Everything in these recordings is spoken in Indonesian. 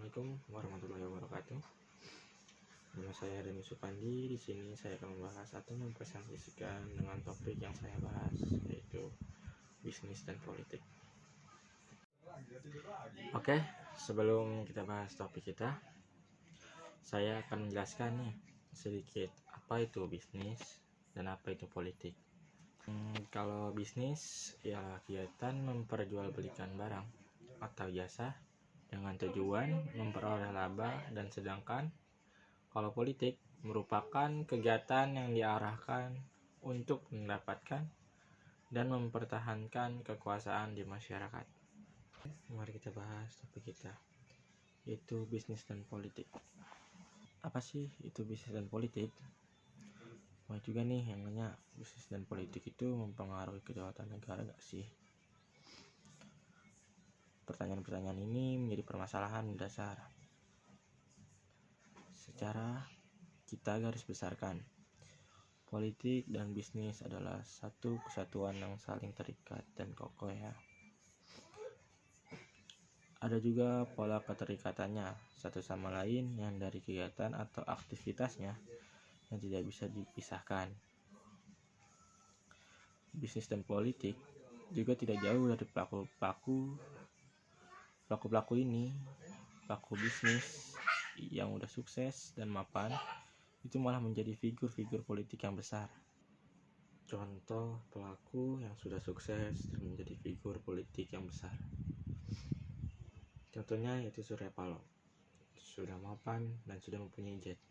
Assalamualaikum warahmatullahi wabarakatuh. Nama saya Deni Supandi. Di sini saya akan membahas atau mempresentasikan dengan topik yang saya bahas, yaitu bisnis dan politik. Oke, sebelum kita bahas topik kita, saya akan menjelaskan nih sedikit apa itu bisnis dan apa itu politik. Kalau bisnis ya kegiatan memperjualbelikan barang atau jasa dengan tujuan memperoleh laba, dan sedangkan kalau politik merupakan kegiatan yang diarahkan untuk mendapatkan dan mempertahankan kekuasaan di masyarakat. Mari kita bahas topik kita, yaitu bisnis dan politik. Apa sih itu bisnis dan politik? Mau juga nih yang nanya, bisnis dan politik itu mempengaruhi kedaulatan negara gak sih? Pertanyaan-pertanyaan ini menjadi permasalahan mendasar. Secara kita garis besarkan, politik dan bisnis adalah satu kesatuan yang saling terikat dan kokoh ya. Ada juga pola keterikatannya satu sama lain yang dari kegiatan atau aktivitasnya yang tidak bisa dipisahkan. Bisnis dan politik juga tidak jauh dari pelaku ini. Pelaku bisnis yang udah sukses dan mapan itu malah menjadi figur-figur politik yang besar. Contoh pelaku yang sudah sukses dan menjadi figur politik yang besar, contohnya yaitu Surya Paloh, sudah mapan dan sudah mempunyai jet,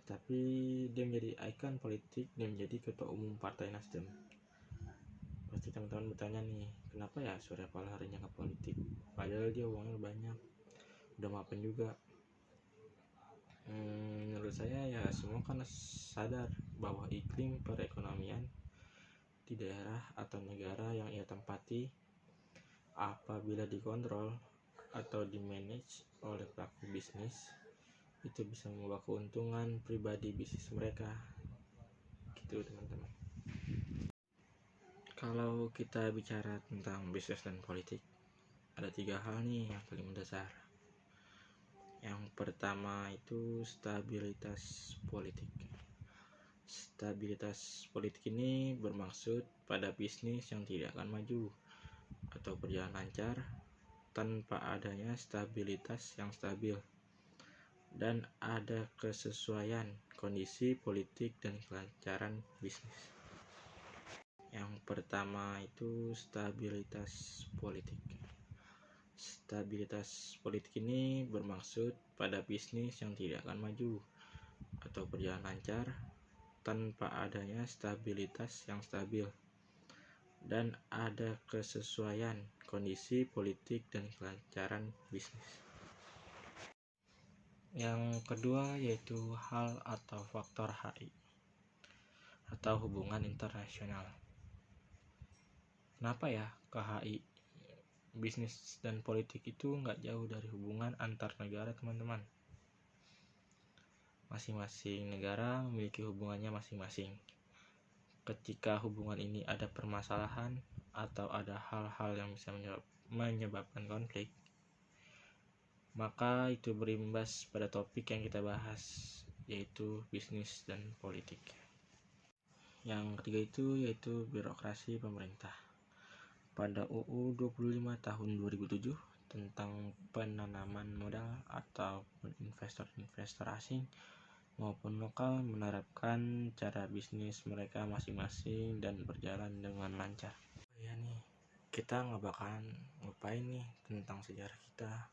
tetapi dia menjadi ikon politik dan menjadi ketua umum Partai Nasdem. Pasti teman-teman bertanya nih, kenapa ya Surya Paloh harinya ke politik, padahal dia uangnya banyak, udah mapan juga. Menurut saya ya semua kan sadar bahwa iklim perekonomian di daerah atau negara yang ia tempati apabila dikontrol atau dimanage oleh pelaku bisnis itu bisa membawa keuntungan pribadi bisnis mereka gitu teman-teman. Kalau kita bicara tentang bisnis dan politik, ada 3 hal nih yang paling mendasar. Yang pertama itu stabilitas politik. Stabilitas politik ini bermaksud pada bisnis yang tidak akan maju atau berjalan lancar tanpa adanya stabilitas yang stabil dan ada kesesuaian kondisi politik dan kelancaran bisnis. Yang pertama itu stabilitas politik. Stabilitas politik ini bermaksud pada bisnis yang tidak akan maju atau berjalan lancar tanpa adanya stabilitas yang stabil dan ada kesesuaian kondisi politik dan kelancaran bisnis. Yang kedua yaitu hal atau faktor HI atau hubungan internasional. Kenapa ya KHI? Bisnis dan politik itu nggak jauh dari hubungan antar negara teman-teman. Masing-masing negara memiliki hubungannya masing-masing. Ketika hubungan ini ada permasalahan atau ada hal-hal yang bisa menyebabkan konflik, maka itu berimbas pada topik yang kita bahas, yaitu bisnis dan politik. Yang ketiga itu yaitu birokrasi pemerintah. Pada UU 25 tahun 2007 tentang penanaman modal atau investor asing maupun lokal menerapkan cara bisnis mereka masing-masing dan berjalan dengan lancar. Ya nih, kita nggak bakalan ngupain nih tentang sejarah kita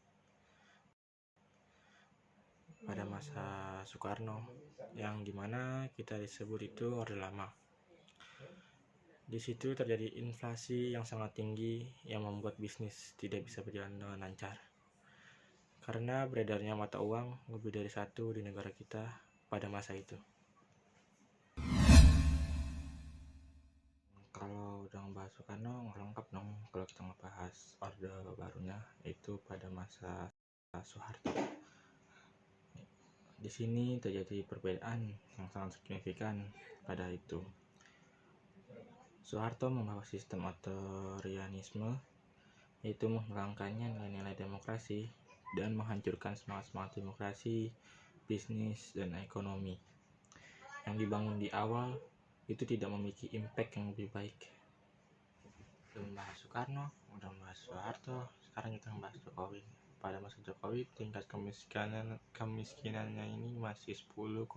pada masa Soekarno, yang dimana kita disebut itu Orde Lama. Di situ terjadi inflasi yang sangat tinggi yang membuat bisnis tidak bisa berjalan dengan lancar karena beredarnya mata uang lebih dari satu di negara kita pada masa itu. Kalau udah ngebahas Soekarno nggak lengkap dong kalau kita ngebahas orde barunya, yaitu pada masa Soeharto. Di sini terjadi perbedaan yang sangat signifikan pada itu. Soeharto membawa sistem otoritarianisme yaitu menghilangkannya nilai-nilai demokrasi dan menghancurkan semangat-semangat demokrasi, bisnis, dan ekonomi yang dibangun di awal itu tidak memiliki impact yang lebih baik. Udah membahas Soekarno, udah membahas Soeharto, sekarang kita membahas Jokowi. Pada masa Jokowi, tingkat kemiskinannya ini masih 10,6%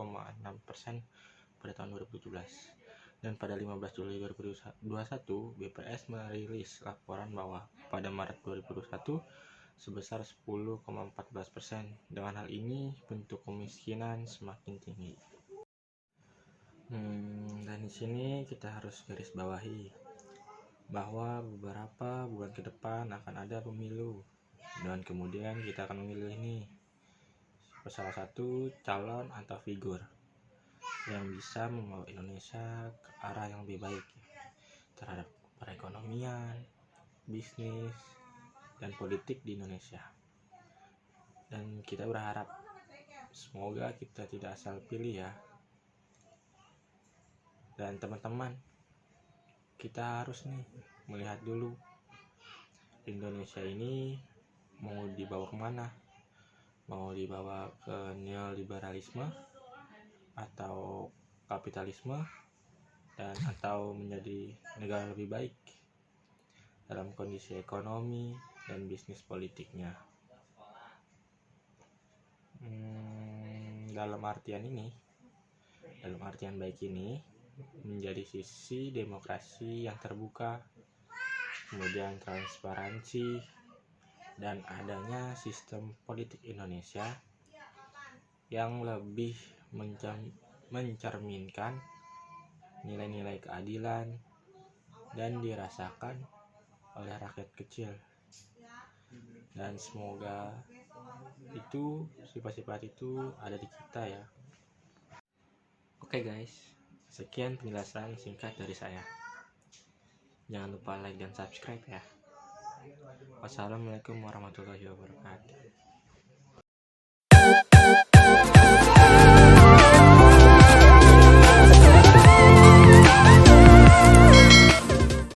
pada tahun 2017. Dan pada 15 Juli 2021, BPS merilis laporan bahwa pada Maret 2021 sebesar 10,14%. Dengan hal ini, bentuk kemiskinan semakin tinggi. Dan di sini kita harus garis bawahi bahwa beberapa bulan ke depan akan ada pemilu, dan kemudian kita akan memilih ini salah satu calon atau figur yang bisa membawa Indonesia ke arah yang lebih baik terhadap perekonomian, bisnis, dan politik di Indonesia. Dan kita berharap semoga kita tidak asal pilih ya. Dan teman-teman, kita harus nih melihat dulu Indonesia ini mau dibawa kemana, mau dibawa ke neoliberalisme atau kapitalisme, dan atau menjadi negara lebih baik dalam kondisi ekonomi dan bisnis politiknya. Dalam artian baik ini menjadi sisi demokrasi yang terbuka, kemudian transparansi, dan adanya sistem politik Indonesia yang lebih mencerminkan nilai-nilai keadilan dan dirasakan oleh rakyat kecil. Dan semoga itu sifat-sifat itu ada di kita ya. Oke guys, sekian penjelasan singkat dari saya. Jangan lupa like dan subscribe ya. Wassalamualaikum warahmatullahi wabarakatuh.